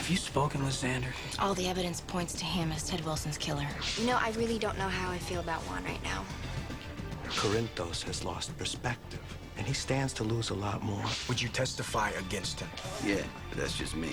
Have you spoken with Xander? All the evidence points to him as Ted Wilson's killer. You know, I really don't know how I feel about Juan right now. Corinthos has lost perspective, and he stands to lose a lot more. Would you testify against him? Yeah, but that's just me.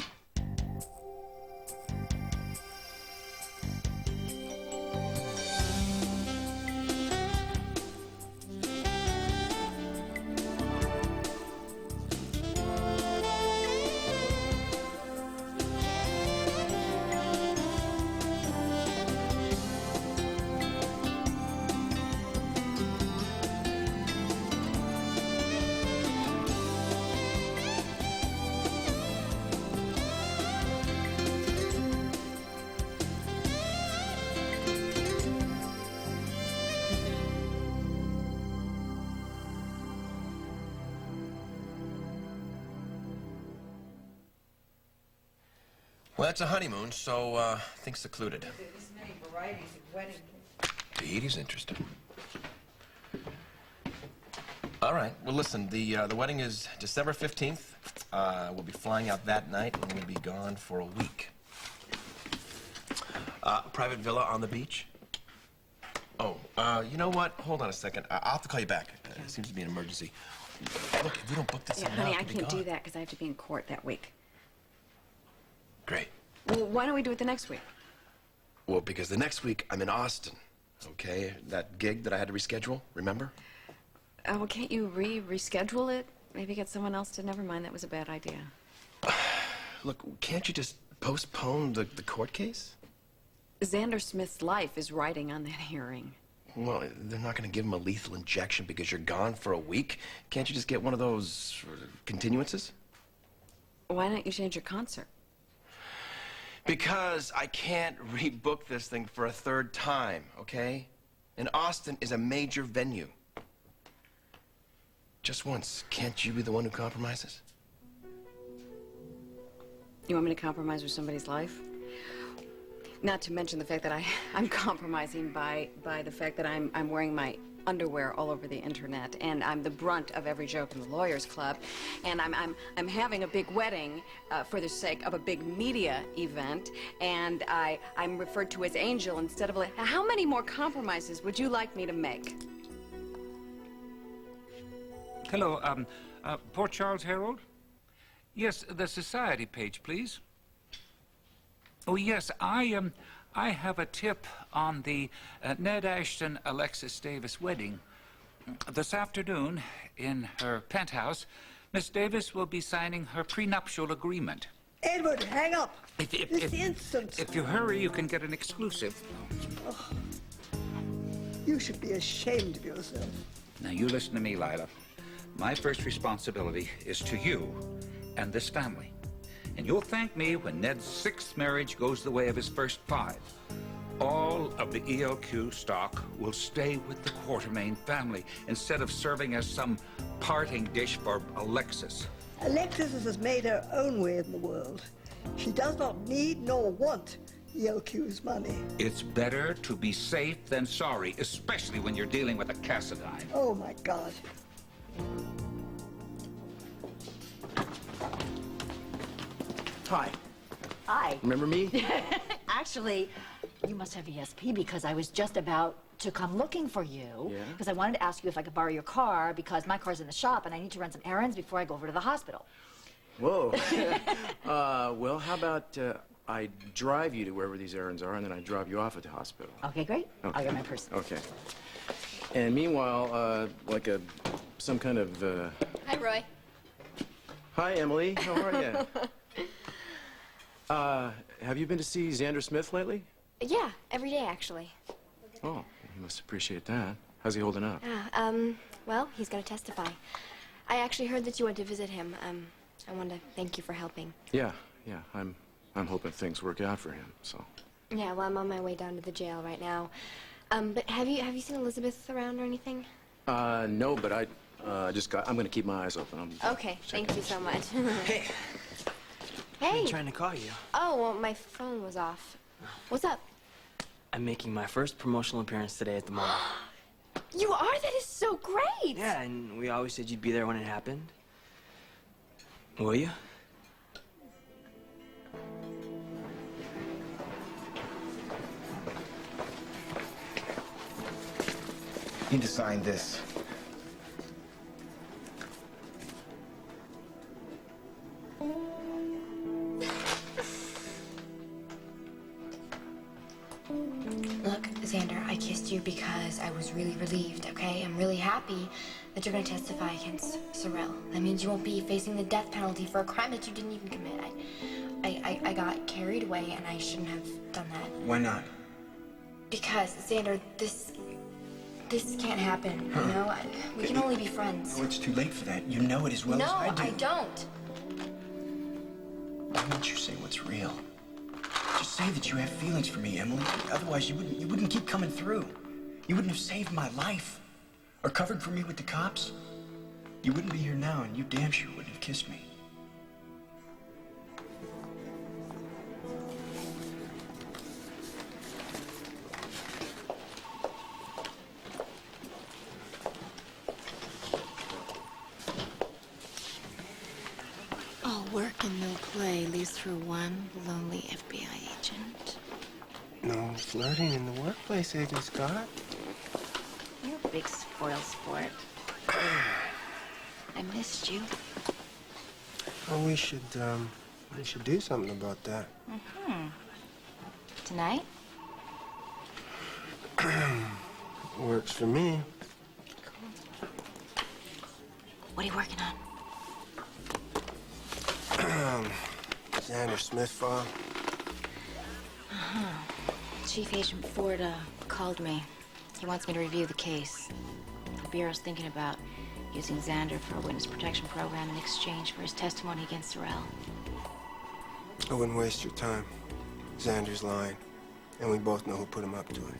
Well, it's a honeymoon, so, think secluded. There's many varieties of wedding. Tahiti's interesting. All right. Well, listen, the wedding is December 15th. We'll be flying out that night, and we'll be gone for a week. Private villa on the beach? Oh, you know what? Hold on a second. I'll have to call you back. It seems to be an emergency. Look, if we don't book this Yeah, in now, honey, it I could be can't do gone. that because I have to be in court that week. Great. Well, why don't we do it the next week? Well, because the next week I'm in Austin, okay? That gig that I had to reschedule, remember? Well, can't you reschedule it? Maybe get someone else to... Never mind, that was a bad idea. Look, can't you just postpone the court case? Xander Smith's life is riding on that hearing. Well, they're not going to give him a lethal injection because you're gone for a week. Can't you just get one of those continuances? Why don't you change your concert? Because I can't rebook this thing for a third time, okay? And Austin is a major venue. Just once, can't you be the one who compromises? You want me to compromise with somebody's life? Not to mention the fact that I'm compromising by the fact that I'm wearing my underwear all over the internet, and I'm the brunt of every joke in the Lawyers Club, and I'm having a big wedding for the sake of a big media event, and I'm referred to as Angel instead of... How many more compromises would you like me to make? Hello, Port Charles Herald? Yes, the society page, please. Oh, yes, I have a tip on the Ned Ashton-Alexis Davis wedding. This afternoon, in her penthouse, Miss Davis will be signing her prenuptial agreement. Edward, hang up. This instant. If you hurry, you can get an exclusive. Oh, you should be ashamed of yourself. Now, you listen to me, Lila. My first responsibility is to you and this family. And you'll thank me when Ned's 6th marriage goes the way of his first 5. All of the ELQ stock will stay with the Quartermain family instead of serving as some parting dish for Alexis. Alexis has made her own way in the world. She does not need nor want ELQ's money. It's better to be safe than sorry, especially when you're dealing with a Cassadine. Oh, my God. Hi. Hi. Remember me? Actually, you must have ESP because I was just about to come looking for you. Yeah? Because I wanted to ask you if I could borrow your car because my car's in the shop and I need to run some errands before I go over to the hospital. Whoa. Well, how about I drive you to wherever these errands are, and then I drop you off at the hospital. Okay, great. Okay. I'll get my purse. Okay. And meanwhile, like some kind of... Hi, Roy. Hi, Emily. How are you? Have you been to see Xander Smith lately? Yeah, every day, actually. Oh, you must appreciate that. How's he holding up? Well, he's gonna testify. I actually heard that you went to visit him. I wanted to thank you for helping. Yeah. I'm hoping things work out for him, so... Yeah, well, I'm on my way down to the jail right now. But have you seen Elizabeth around or anything? No, but I'm gonna keep my eyes open. Okay, thank you so much. Hey. Hey! I'm trying to call you. Oh, well, my phone was off. What's up? I'm making my first promotional appearance today at the mall. You are? That is so great! Yeah, and we always said you'd be there when it happened. Will you? Need to sign this. Look, Xander, I kissed you because I was really relieved, okay? I'm really happy that you're gonna testify against Sorrel. That means you won't be facing the death penalty for a crime that you didn't even commit. I got carried away and I shouldn't have done that. Why not? Because, Xander, this can't happen, you know? We can only be friends. Oh, it's too late for that. You know it as well No, as I do. I don't. Why don't you say what's real? Just say that you have feelings for me, Emily. Otherwise, you wouldn't keep coming through. You wouldn't have saved my life. Or covered for me with the cops. You wouldn't be here now, and you damn sure wouldn't have kissed me. All work and no play leads through one lonely FBI agent. No flirting in the workplace, Agent Scott. You're a big spoil sport. I missed you. Oh, we should do something about that. Tonight? Works for me. What are you working on? Xander Smith file. Chief Agent Ford called me. He wants me to review the case. The Bureau's thinking about using Xander for a witness protection program in exchange for his testimony against Sorrel. I wouldn't waste your time. Xander's lying, and we both know who put him up to it.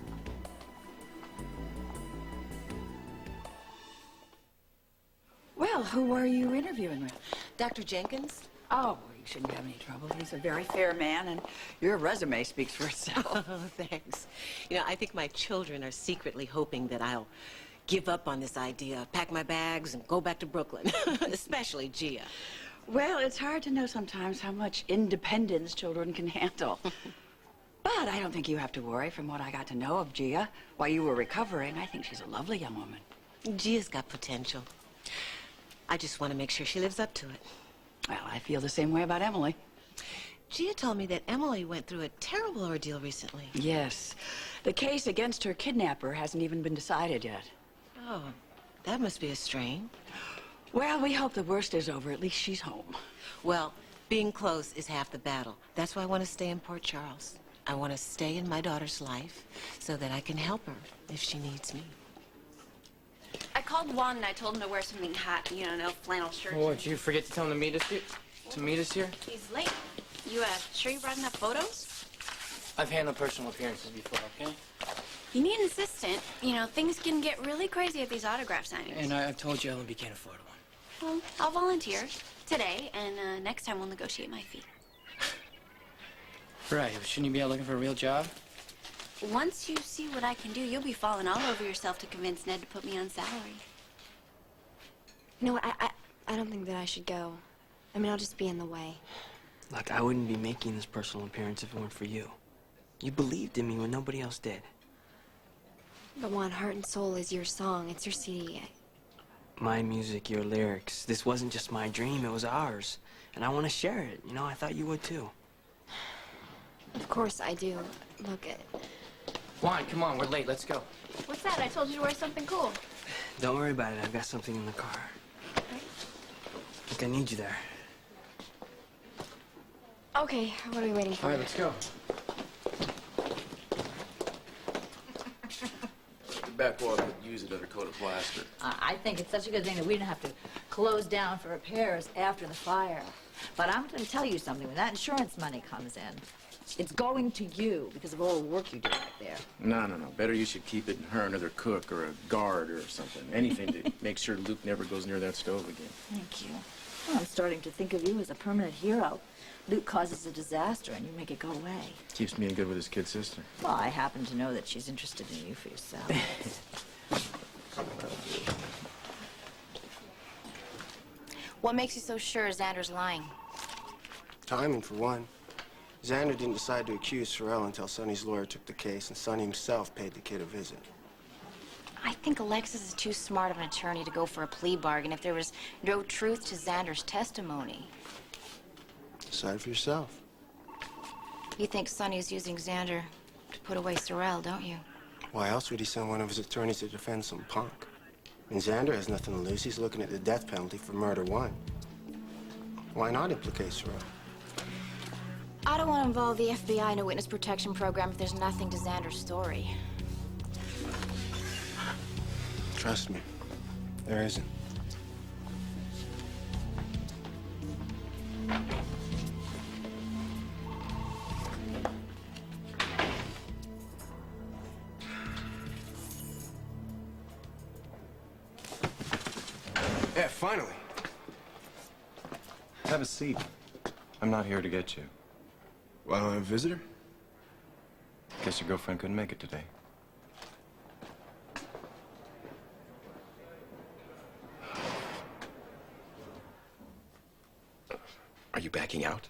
Well, who are you interviewing with? Dr. Jenkins? Oh, well, you shouldn't have any trouble. He's a very fair man, and your resume speaks for itself. Oh, thanks. You know, I think my children are secretly hoping that I'll give up on this idea, pack my bags, and go back to Brooklyn, especially Gia. Well, it's hard to know sometimes how much independence children can handle. But I don't think you have to worry. From what I got to know of Gia while you were recovering, I think she's a lovely young woman. Gia's got potential. I just want to make sure she lives up to it. Well, I feel the same way about Emily. Gia told me that Emily went through a terrible ordeal recently. Yes. The case against her kidnapper hasn't even been decided yet. Oh, that must be a strain. Well, we hope the worst is over. At least she's home. Well, being close is half the battle. That's why I want to stay in Port Charles. I want to stay in my daughter's life so that I can help her if she needs me. I called Juan and I told him to wear something hot, you know, no flannel shirt. Oh, did you forget to tell him to meet us here? He's late. You sure you brought enough photos? I've handled personal appearances before, okay? You need an assistant. You know, things can get really crazy at these autograph signings. And I've told you LMB can't afford one. Well, I'll volunteer today, and next time we'll negotiate my fee. Right, shouldn't you be out looking for a real job? Once you see what I can do, you'll be falling all over yourself to convince Ned to put me on salary. You know what? I don't think that I should go. I mean, I'll just be in the way. Look, I wouldn't be making this personal appearance if it weren't for you. You believed in me when nobody else did. But Juan, Heart and Soul is your song. It's your CD. My music, your lyrics. This wasn't just my dream, it was ours. And I want to share it. You know, I thought you would too. Of course I do. Look, Juan, come on, we're late. Let's go. What's that? I told you to wear something cool. Don't worry about it. I've got something in the car. I think I need you there. okay, what are we waiting for? All right, let's go. The back wall could use another coat of plaster. I think it's such a good thing that we didn't have to close down for repairs after the fire. But I'm going to tell you something. When that insurance money comes in, it's going to you because of all the work you do right there. No. Better you should keep it in her, another cook or a guard or something. Anything to make sure Luke never goes near that stove again. Thank you. Well, I'm starting to think of you as a permanent hero. Luke causes a disaster and you make it go away. Keeps me in good with his kid sister. Well, I happen to know that she's interested in you for yourself. What makes you so sure Xander's lying? Timing, for one. Xander didn't decide to accuse Sorrel until Sonny's lawyer took the case, and Sonny himself paid the kid a visit. I think Alexis is too smart of an attorney to go for a plea bargain if there was no truth to Xander's testimony. Decide for yourself. You think Sonny's using Xander to put away Sorrel, don't you? Why else would he send one of his attorneys to defend some punk? And Xander has nothing to lose. He's looking at the death penalty for murder 1. Why not implicate Sorrel? I don't want to involve the FBI in a witness protection program if there's nothing to Xander's story. Trust me, there isn't. Yeah, finally. Have a seat. I'm not here to get you. Well, I'm a visitor? Guess your girlfriend couldn't make it today. Are you backing out?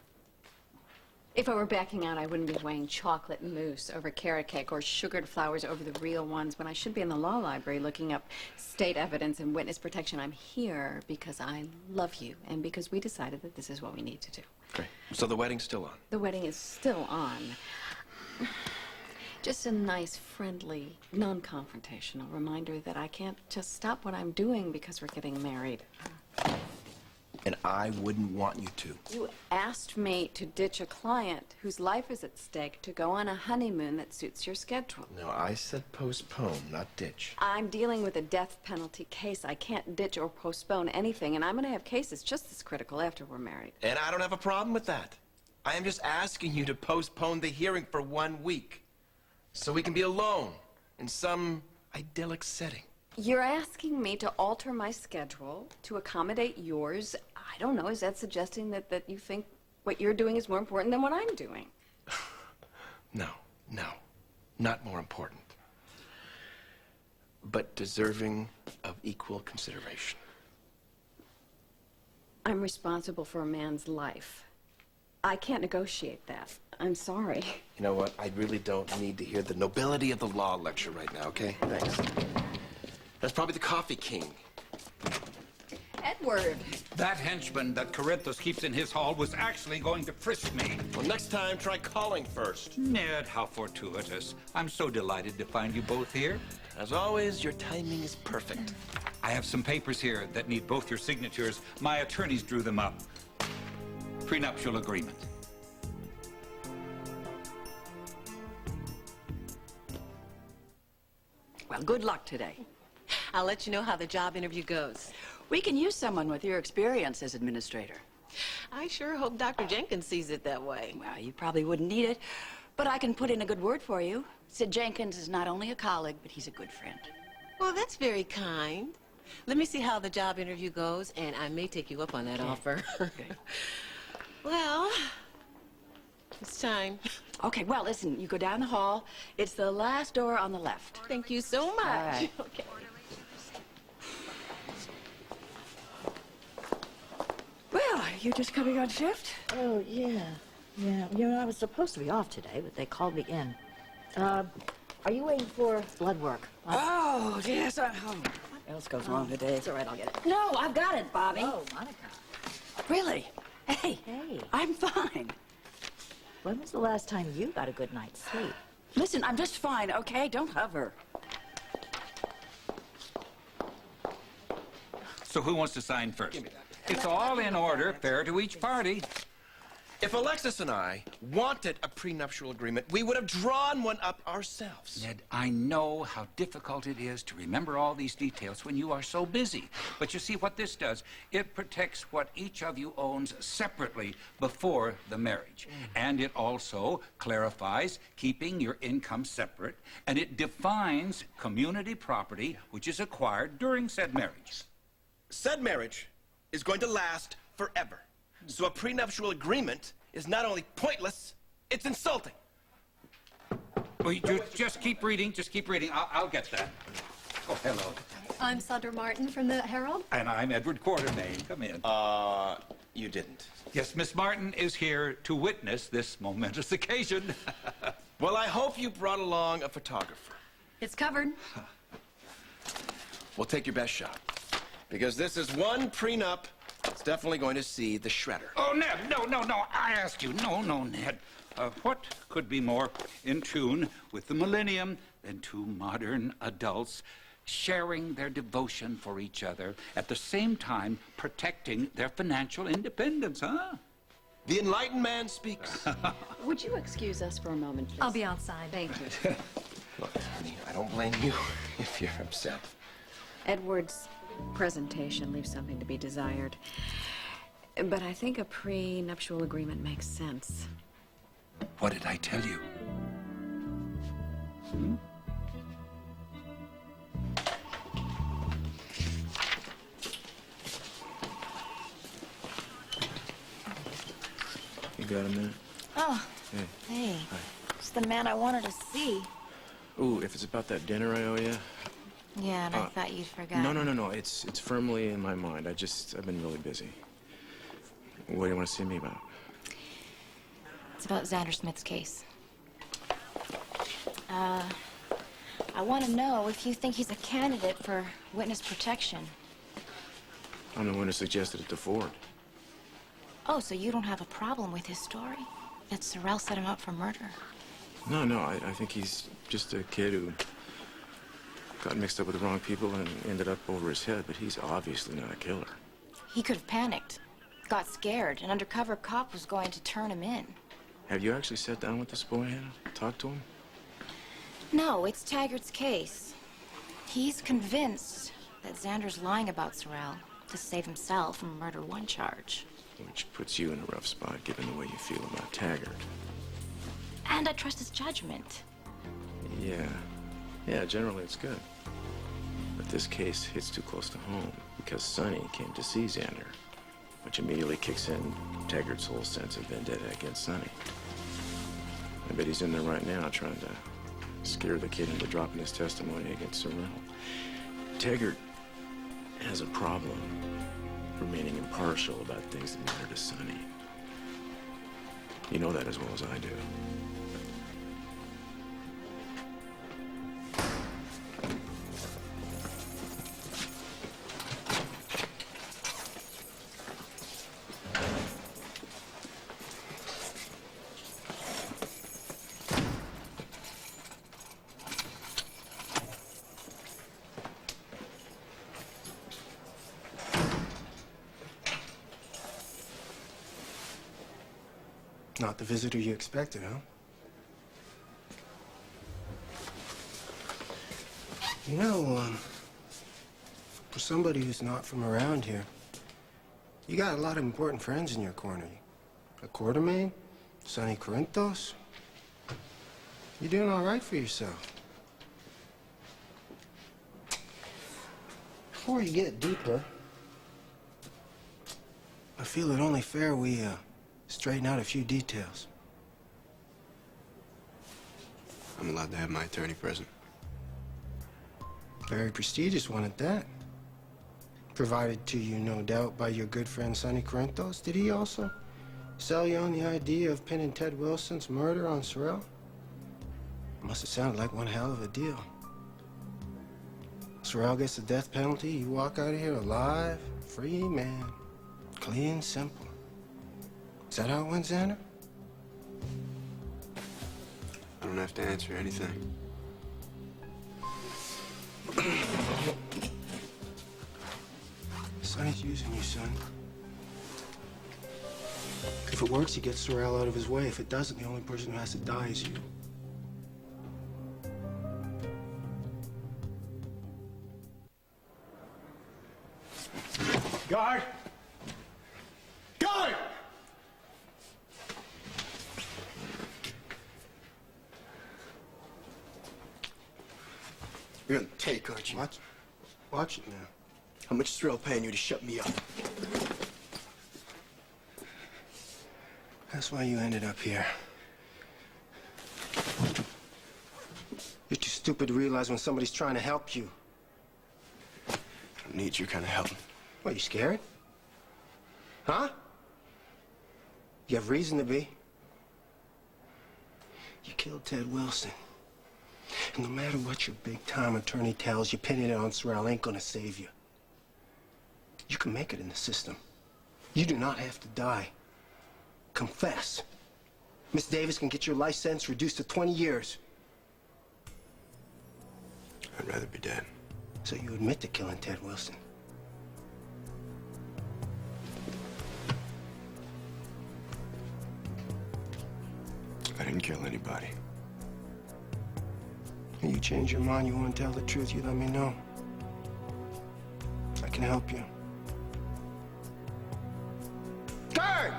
If I were backing out, I wouldn't be weighing chocolate mousse over carrot cake or sugared flowers over the real ones when I should be in the law library looking up state evidence and witness protection. I'm here because I love you and because we decided that this is what we need to do. Great. So the wedding's still on? The wedding is still on. Just a nice, friendly, non-confrontational reminder that I can't just stop what I'm doing because we're getting married. And I wouldn't want you to. You asked me to ditch a client whose life is at stake to go on a honeymoon that suits your schedule. No, I said postpone, not ditch. I'm dealing with a death penalty case. I can't ditch or postpone anything, and I'm going to have cases just as critical after we're married. And I don't have a problem with that. I am just asking you to postpone the hearing for 1 week so we can be alone in some idyllic setting. You're asking me to alter my schedule to accommodate yours. I don't know, is that suggesting that you think what you're doing is more important than what I'm doing? No, not more important. But deserving of equal consideration. I'm responsible for a man's life. I can't negotiate that. I'm sorry. You know what? I really don't need to hear the nobility of the law lecture right now, okay? Thanks. That's probably the Coffee King. Edward! That henchman that Corinthos keeps in his hall was actually going to frisk me. Well, next time, try calling first. Ned, how fortuitous. I'm so delighted to find you both here. As always, your timing is perfect. I have some papers here that need both your signatures. My attorneys drew them up. Prenuptial agreement. Well, good luck today. I'll let you know how the job interview goes. We can use someone with your experience as administrator. I sure hope Dr. Jenkins sees it that way. Well, you probably wouldn't need it, but I can put in a good word for you. Sid Jenkins is not only a colleague, but he's a good friend. Well, that's very kind. Let me see how the job interview goes, and I may take you up on that offer. Okay. Well, it's time. Okay, well, listen, you go down the hall. It's the last door on the left. Thank you so much. All right. Okay. Well, are you just coming on shift? Oh, yeah. Yeah. You know, I was supposed to be off today, but they called me in. Are you waiting for blood work? Oh, yes, I'm home. What else goes wrong today? It's all right, I'll get it. No, I've got it, Bobby. Oh, Monica. Really? Hey. Hey. I'm fine. When was the last time you got a good night's sleep? Listen, I'm just fine, okay? Don't hover. So who wants to sign first? It's all in order, fair to each party. If Alexis and I wanted a prenuptial agreement, we would have drawn one up ourselves. Ned, I know how difficult it is to remember all these details when you are so busy. But you see what this does? It protects what each of you owns separately before the marriage. And it also clarifies keeping your income separate. And it defines community property which is acquired during said marriage. Said marriage is going to last forever. So a prenuptial agreement is not only pointless, it's insulting. Well, you just keep reading, just keep reading. I'll get that. Oh, hello. I'm Sandra Martin from the Herald. And I'm Edward Quartermain. Come in. You didn't. Yes, Miss Martin is here to witness this momentous occasion. Well, I hope you brought along a photographer. It's covered. we'll take your best shot. Because this is one prenup that's definitely going to see the shredder. Oh, Ned, no. I ask you, no, Ned. What could be more in tune with the millennium than two modern adults sharing their devotion for each other, at the same time protecting their financial independence, huh? The enlightened man speaks. Would you excuse us for a moment, please? I'll be outside. Thank you. Look, honey, I don't blame you if you're upset. Edward's presentation leaves something to be desired. But I think a prenuptial agreement makes sense. What did I tell you? Hmm? You got a minute? Oh, Hey. hey. Hi. It's the man I wanted to see. Ooh, if it's about that dinner I owe you. Yeah, and I thought you'd forgotten. No. It's firmly in my mind. I've been really busy. What do you want to see me about? It's about Xander Smith's case. I want to know if you think he's a candidate for witness protection. I'm the one who suggested it to Ford. Oh, so you don't have a problem with his story? That Sorrell set him up for murder? No, I think he's just a kid who got mixed up with the wrong people and ended up over his head, but he's obviously not a killer. He could have panicked, got scared. An undercover cop was going to turn him in. Have you actually sat down with this boy, Hannah? Talked to him? No, it's Taggart's case. He's convinced that Xander's lying about Sorrell to save himself from a murder one charge. Which puts you in a rough spot, given the way you feel about Taggart. And I trust his judgment. Yeah, generally it's good. But this case hits too close to home because Sonny came to see Xander, which immediately kicks in Taggart's whole sense of vendetta against Sonny. I bet he's in there right now trying to scare the kid into dropping his testimony against Sorrell. Taggart has a problem remaining impartial about things that matter to Sonny. You know that as well as I do. Not the visitor you expected, huh? You know, for somebody who's not from around here, you got a lot of important friends in your corner. A Quartermain, Sonny Corinthos. You're doing all right for yourself. Before you get deeper, I feel it only fair we, straighten out a few details. I'm allowed to have my attorney present. Very prestigious one at that. Provided to you, no doubt, by your good friend Sonny Corinthos. Did he also sell you on the idea of pinning Ted Wilson's murder on Sorrell? Must have sounded like one hell of a deal. Sorrell gets the death penalty, you walk out of here alive, free man. Clean, simple. Is that how it went, Xander? I don't have to answer anything. Sonny's using you, son. If it works, he gets Sorrell out of his way. If it doesn't, the only person who has to die is you. Guard! Guard! You're gonna take, aren't you? Watch it now. How much is Sorrell paying you to shut me up? That's why you ended up here. You're too stupid to realize when somebody's trying to help you. I don't need your kind of help. What, you scared? Huh? You have reason to be. You killed Ted Wilson. And no matter what your big-time attorney tells you, pinning it on Sorrel ain't gonna save you. You can make it in the system. You do not have to die. Confess. Miss Davis can get your life sentence reduced to 20 years. I'd rather be dead. So you admit to killing Ted Wilson? I didn't kill anybody. When you change your mind, you want to tell the truth, you let me know. I can help you. Guard!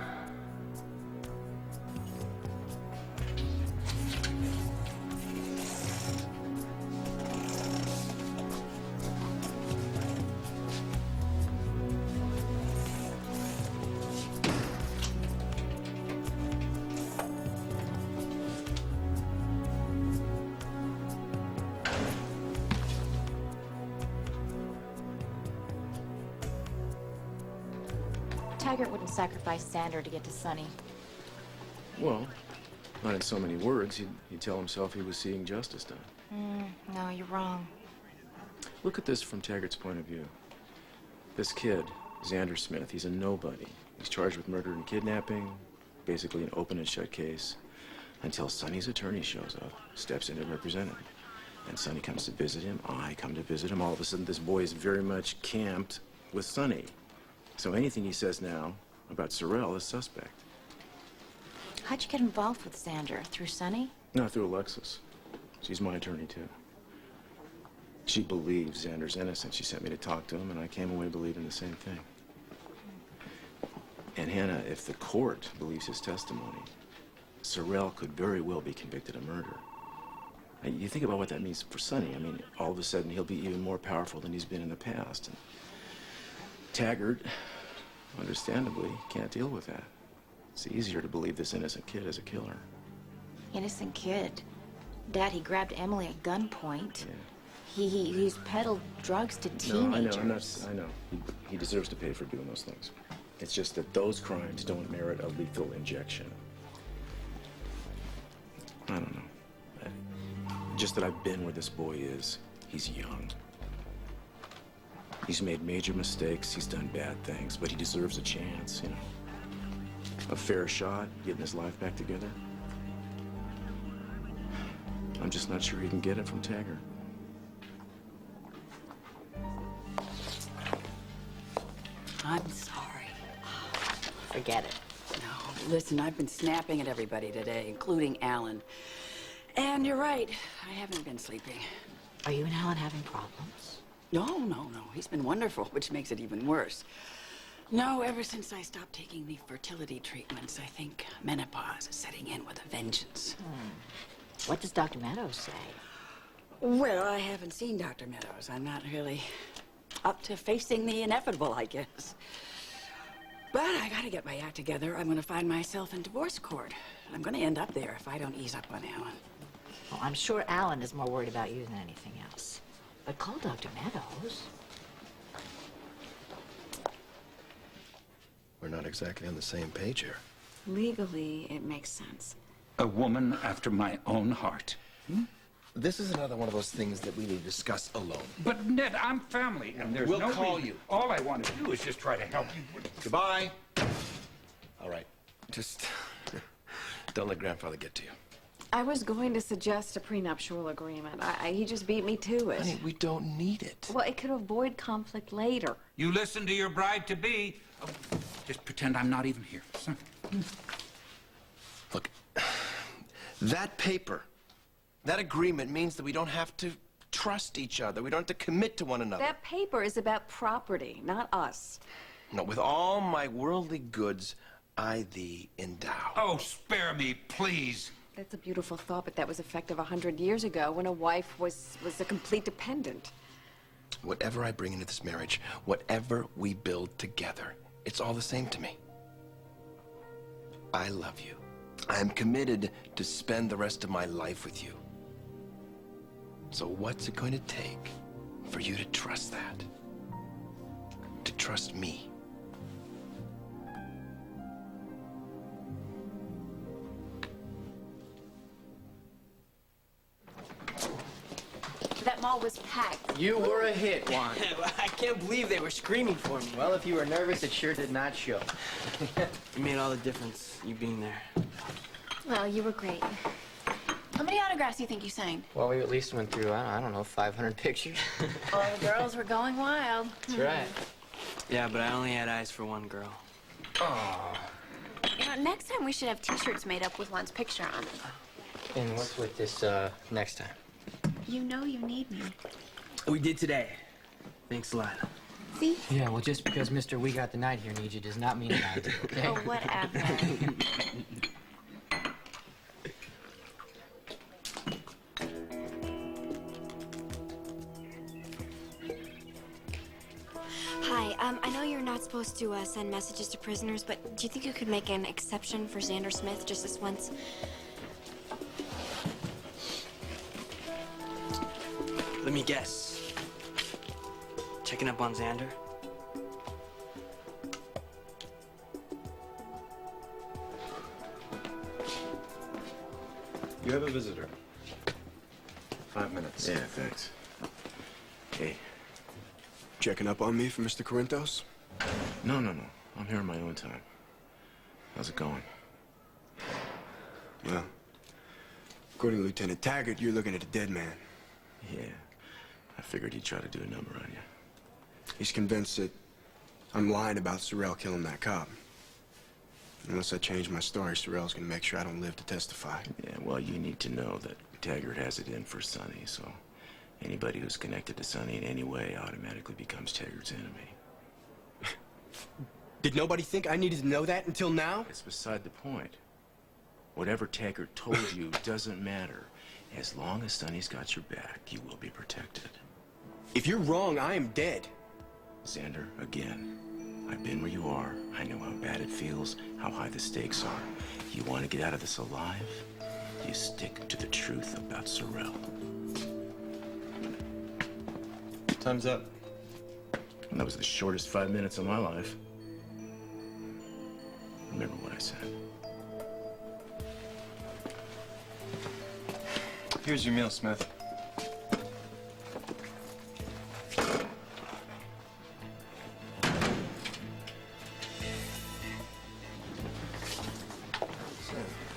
Taggart wouldn't sacrifice Xander to get to Sonny. Well, not in so many words. He'd tell himself he was seeing justice done. No, you're wrong. Look at this from Taggart's point of view. This kid, Xander Smith, he's a nobody. He's charged with murder and kidnapping, basically an open and shut case, until Sonny's attorney shows up, steps in to represent him. And Sonny comes to visit him, I come to visit him. All of a sudden, this boy is very much camped with Sonny. So anything he says now about Sorrel is suspect. How'd you get involved with Xander? Through Sonny? No, through Alexis. She's my attorney, too. She believes Xander's innocent. She sent me to talk to him, and I came away believing the same thing. And Hannah, if the court believes his testimony, Sorrel could very well be convicted of murder. And you think about what that means for Sonny. I mean, all of a sudden, he'll be even more powerful than he's been in the past. And Taggart, understandably, can't deal with that. It's easier to believe this innocent kid is a killer. Innocent kid. Dad, he grabbed Emily at gunpoint. Yeah. He's peddled drugs to teenagers. I know. He deserves to pay for doing those things. It's just that those crimes don't merit a lethal injection. I don't know. Just that I've been where this boy is. He's young. He's made major mistakes, he's done bad things, but he deserves a chance, you know. A fair shot, getting his life back together. I'm just not sure he can get it from Taggart. I'm sorry. Forget it. No, listen, I've been snapping at everybody today, including Alan. And you're right, I haven't been sleeping. Are you and Alan having problems? No. He's been wonderful, which makes it even worse. No, ever since I stopped taking the fertility treatments, I think menopause is setting in with a vengeance. What does Dr. Meadows say? Well, I haven't seen Dr. Meadows. I'm not really up to facing the inevitable, I guess. But I gotta get my act together. I'm gonna find myself in divorce court. I'm gonna end up there if I don't ease up on Alan. Well, I'm sure Alan is more worried about you than anything else. But call Dr. Meadows. We're not exactly on the same page here. Legally, it makes sense. A woman after my own heart. This is another one of those things that we need to discuss alone. But Ned, I'm family, and there's We'll no call reason. you. All I want to do is just try to help you. Goodbye. All right. Just don't let Grandfather get to you. I was going to suggest a prenuptial agreement. He just beat me to it. Honey, we don't need it. Well, it could avoid conflict later. You listen to your bride-to-be. Oh, just pretend I'm not even here. Look, that paper, that agreement means that we don't have to trust each other. We don't have to commit to one another. That paper is about property, not us. No, with all my worldly goods, I thee endow. Oh, spare me, please. That's a beautiful thought, but that was effective 100 years ago when a wife was a complete dependent. Whatever I bring into this marriage, whatever we build together, it's all the same to me. I love you. I am committed to spend the rest of my life with you. So what's it going to take for you to trust that? To trust me? hall was packed. You were a hit, Juan. I can't believe they were screaming for me. Well, if you were nervous, it sure did not show. It made all the difference, you being there. Well, you were great. How many autographs do you think you signed? Well, we at least went through, I don't know, 500 pictures. Well, the girls were going wild. That's right. Yeah, but I only had eyes for one girl. Oh. You know, next time we should have T-shirts made up with Juan's picture on them. And what's with this, next time? You know you need me. We did today. Thanks a lot. See? Yeah, well, just because Mr. We Got the Night here needs you does not mean that I do, okay? Oh, whatever. Hi, I know you're not supposed to send messages to prisoners, but do you think you could make an exception for Xander Smith just this once? Let me guess. Checking up on Xander? You have a visitor. 5 minutes. Yeah, thanks. Hey. Checking up on me for Mr. Corinthos? No. I'm here on my own time. How's it going? Well, according to Lieutenant Taggart, you're looking at a dead man. Yeah. I figured he'd try to do a number on you. He's convinced that I'm lying about Sorrell killing that cop. Unless I change my story, Sorrell's gonna make sure I don't live to testify. Yeah, well, you need to know that Taggart has it in for Sonny, so anybody who's connected to Sonny in any way automatically becomes Taggart's enemy. Did nobody think I needed to know that until now? It's beside the point. Whatever Taggart told you doesn't matter. As long as Sonny's got your back, you will be protected. If you're wrong, I am dead. Xander, again, I've been where you are. I know how bad it feels, how high the stakes are. You want to get out of this alive? You stick to the truth about Sorrell. Time's up. And that was the shortest 5 minutes of my life. Remember what I said. Here's your meal, Smith.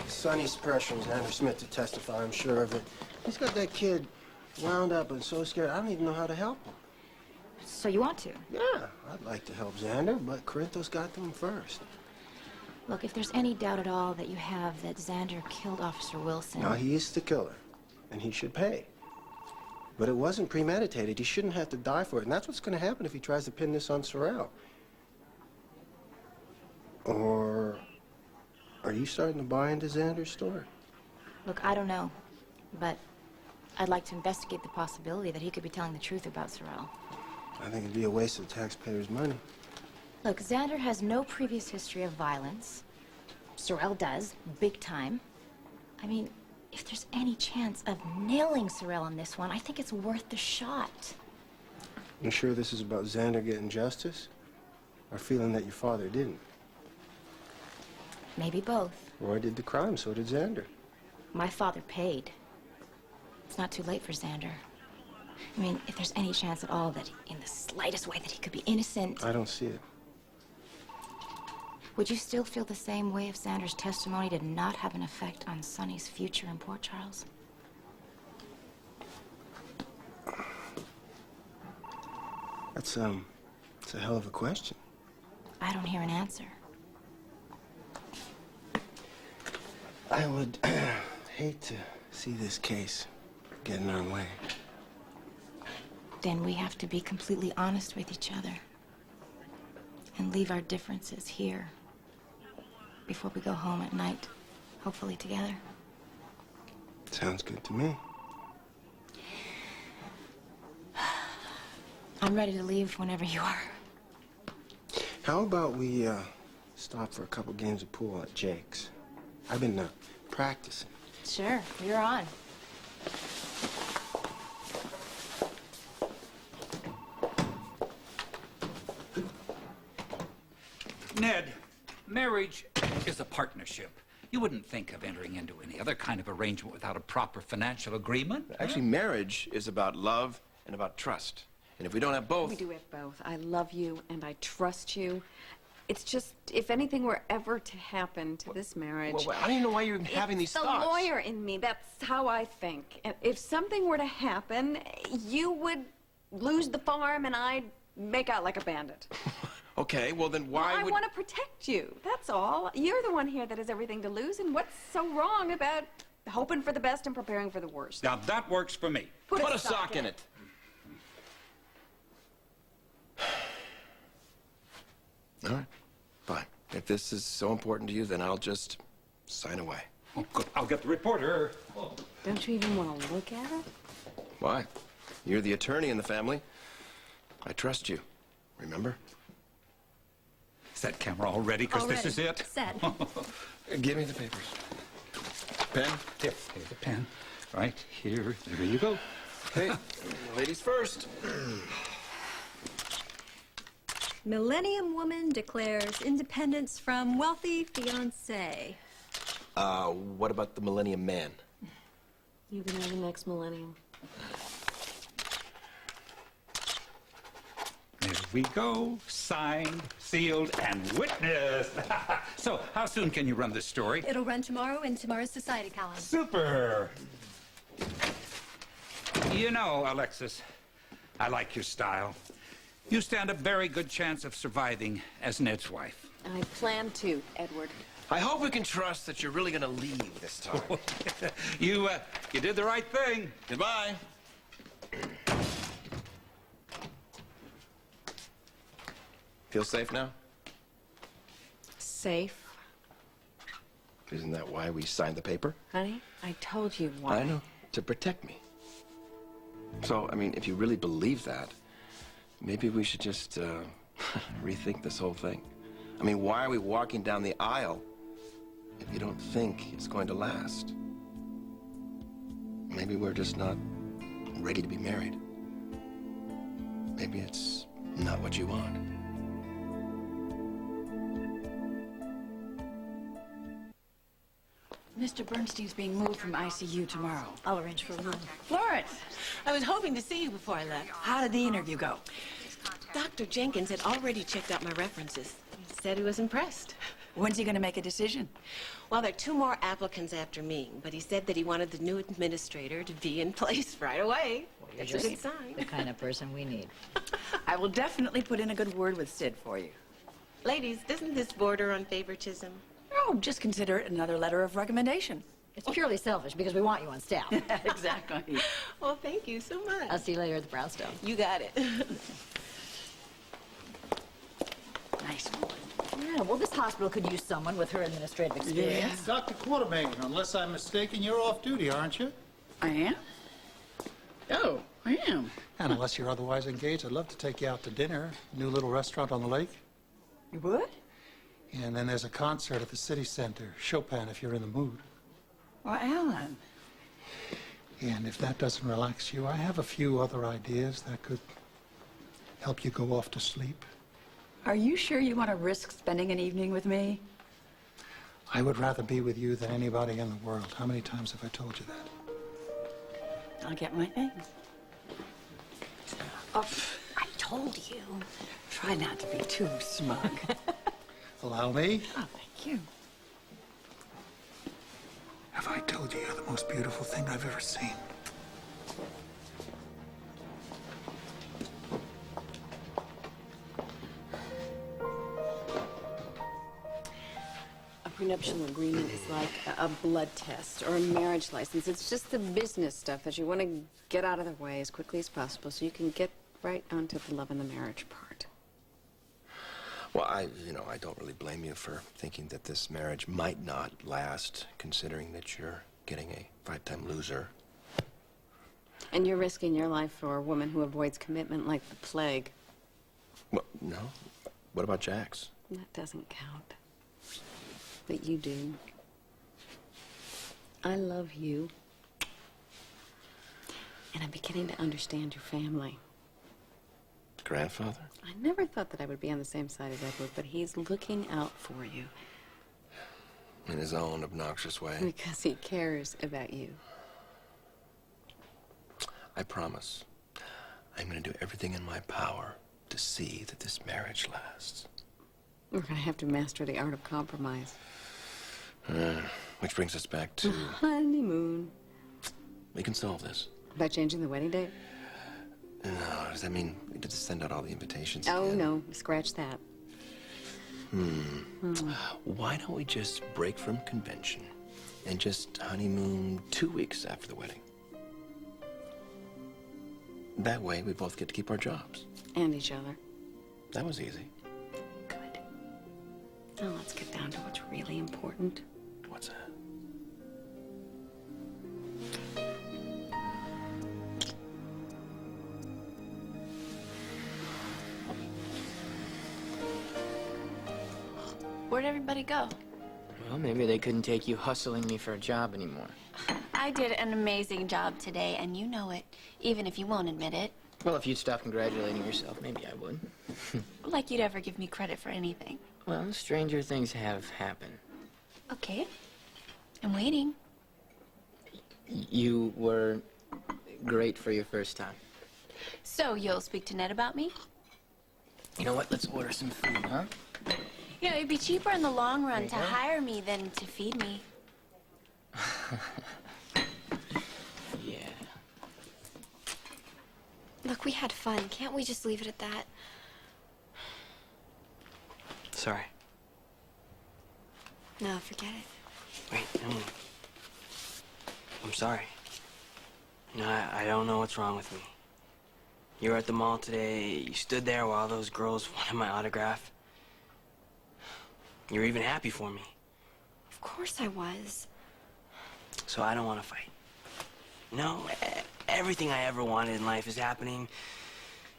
Sonny's pressuring Xander Smith to testify, I'm sure of it. He's got that kid wound up and so scared, I don't even know how to help him. So you want to? Yeah, I'd like to help Xander, but Corinthos got to him first. Look, if there's any doubt at all that you have that Xander killed Officer Wilson... Now, he is the killer, and he should pay. But it wasn't premeditated. He shouldn't have to die for it, and that's what's going to happen if he tries to pin this on Sorrell. Or are you starting to buy into Xander's story? Look, I don't know, but I'd like to investigate the possibility that he could be telling the truth about Sorrell. I think it'd be a waste of taxpayers' money. Look, Xander has no previous history of violence. Sorrell does, big time. I mean, if there's any chance of nailing Sorrell on this one, I think it's worth the shot. You sure this is about Xander getting justice? Or feeling that your father didn't? Maybe both. Roy did the crime, so did Xander. My father paid. It's not too late for Xander. I mean, if there's any chance at all that, in the slightest way, that he could be innocent... I don't see it. Would you still feel the same way if Xander's testimony did not have an effect on Sonny's future in Port Charles? That's a hell of a question. I don't hear an answer. I would hate to see this case get in our way. Then we have to be completely honest with each other and leave our differences here before we go home at night, hopefully together. Sounds good to me. I'm ready to leave whenever you are. How about we stop for a couple games of pool at Jake's? I've been practicing. Sure, you're on. Ned, marriage is a partnership. You wouldn't think of entering into any other kind of arrangement without a proper financial agreement. Actually, marriage is about love and about trust. And if we don't have both... We do have both. I love you and I trust you. It's just, if anything were ever to happen to this marriage... Well, I don't even know why you're having these thoughts. It's the lawyer in me. That's how I think. And if something were to happen, you would lose the farm and I'd make out like a bandit. Okay, well then why I would... want to protect you. That's all. You're the one here that has everything to lose, and what's so wrong about hoping for the best and preparing for the worst? Now, that works for me. Put a sock in it. All right, fine. If this is so important to you, then I'll just sign away. Oh, good. I'll get the reporter. Oh. Don't you even want to look at it? Why? You're the attorney in the family. I trust you. Remember? Is that camera all ready? Because this is it. Set. Give me the papers. Pen? Here, here's the pen. Right here. There you go. Okay, ladies first. Millennium Woman declares independence from wealthy fiancé. What about the Millennium Man? You can have the next millennium. There we go. Signed, sealed, and witnessed. So, how soon can you run this story? It'll run tomorrow in tomorrow's Society column. Super! You know, Alexis, I like your style. You stand a very good chance of surviving as Ned's wife. I plan to, Edward. I hope we can trust that you're really gonna leave this time. You did the right thing. Goodbye. Feel safe now? Safe? Isn't that why we signed the paper? Honey, I told you why. I know. To protect me. So, I mean, if you really believe that, maybe we should just rethink this whole thing. I mean, why are we walking down the aisle if you don't think it's going to last? Maybe we're just not ready to be married. Maybe it's not what you want. Mr. Bernstein's being moved from ICU tomorrow. I'll arrange for a room. Florence, I was hoping to see you before I left. How did the interview go? Dr. Jenkins had already checked out my references. He said he was impressed. When's he going to make a decision? Well, there are 2 more applicants after me, but he said that he wanted the new administrator to be in place right away. Well, That's you're a good just sign. the kind of person we need. I will definitely put in a good word with Sid for you. Ladies, doesn't this border on favoritism? Oh, just consider it another letter of recommendation. It's purely selfish because we want you on staff. Exactly. Well, thank you so much. I'll see you later at the Brownstone. You got it. Nice one. Yeah, well, this hospital could use someone with her administrative experience. Dr. Quartermain, unless I'm mistaken, you're off duty, aren't you? I am? Oh, I am. And unless you're otherwise engaged, I'd love to take you out to dinner. New little restaurant on the lake. You would? And then there's a concert at the city center. Chopin, if you're in the mood. Well, Alan. And if that doesn't relax you, I have a few other ideas that could help you go off to sleep. Are you sure you want to risk spending an evening with me? I would rather be with you than anybody in the world. How many times have I told you that? I'll get my things. Oh, I told you. Try not to be too smug. Allow me? Oh, thank you. Have I told you you're the most beautiful thing I've ever seen? A prenuptial agreement is like a blood test or a marriage license. It's just the business stuff that you want to get out of the way as quickly as possible so you can get right onto the love and the marriage part. Well, I don't really blame you for thinking that this marriage might not last, considering that you're getting a 5-time loser. And you're risking your life for a woman who avoids commitment like the plague. Well, no. What about Jax? That doesn't count. But you do. I love you. And I'm beginning to understand your family. Grandfather? I never thought that I would be on the same side as Edward, but he's looking out for you. In his own obnoxious way. Because he cares about you. I promise. I'm going to do everything in my power to see that this marriage lasts. We're gonna have to master the art of compromise. Which brings us back to... Honeymoon. We can solve this. By changing the wedding date? No, does that mean we did to send out all the invitations Oh, again? no. Scratch that. Why don't we just break from convention and just honeymoon 2 weeks after the wedding? That way, we both get to keep our jobs. And each other. That was easy. Now let's get down to what's really important. What's that? Where'd everybody go? Well, maybe they couldn't take you hustling me for a job anymore. I did an amazing job today, and you know it, even if you won't admit it. Well, if you'd stop congratulating yourself, maybe I would. Like you'd ever give me credit for anything. Well, stranger things have happened. Okay. I'm waiting. You were great for your first time. So, you'll speak to Ned about me? You know what? Let's order some food, huh? You know, it'd be cheaper in the long run you to go. hire me than to feed me. Yeah. Look, we had fun. Can't we just leave it at that? Sorry. No, forget it. Wait, Emily. I'm sorry. You know, I don't know what's wrong with me. You were at the mall today. You stood there while those girls wanted my autograph. You were even happy for me. Of course I was. So I don't want to fight. No, everything I ever wanted in life is happening.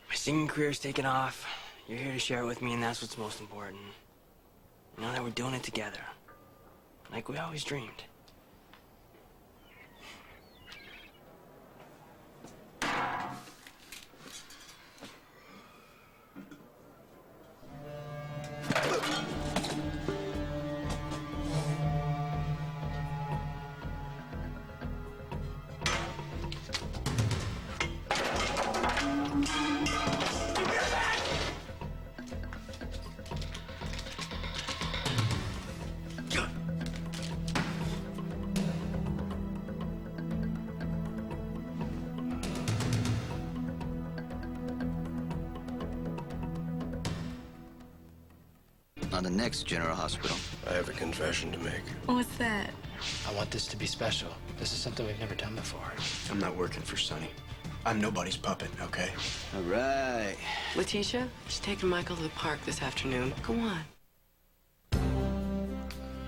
My singing career's taken off. You're here to share it with me, and that's what's most important. You know that we're doing it together. Like we always dreamed. On the next General Hospital. I have a confession to make. What's that? I want this to be special. This is something we've never done before. I'm not working for Sonny. I'm nobody's puppet, okay? All right. Letitia, she's taking Michael to the park this afternoon. Go on.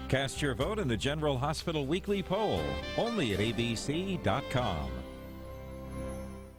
Cast your vote in the General Hospital Weekly Poll, only at abc.com.